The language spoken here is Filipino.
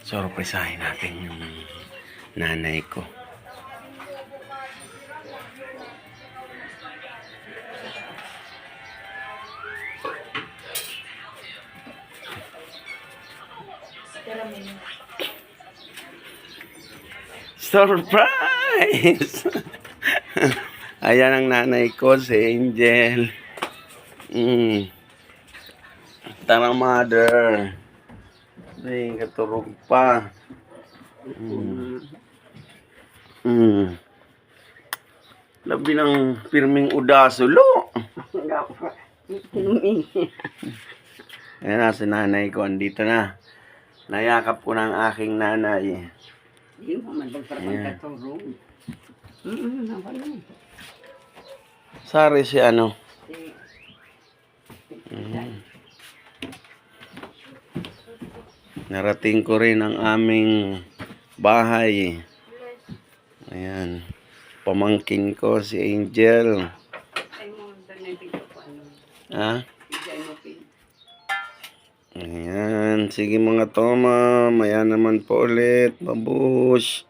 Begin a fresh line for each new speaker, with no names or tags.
Sorpresahin natin yung nanay ko. Surprise! Ayan ang nanay ko, si Angel. Tara, mother. Ay, katurog pa. Labi ng pirming udasulo. Ayan na, si nanay ko. Andito na. Nayakap ko ng aking nanay. Ayan. Sorry si ano. Narating ko rin ang aming bahay. Ayan. Pamangkin ko si Angel. Ha? Ayan. Sige mga toma. Maya naman po ulit. Babush.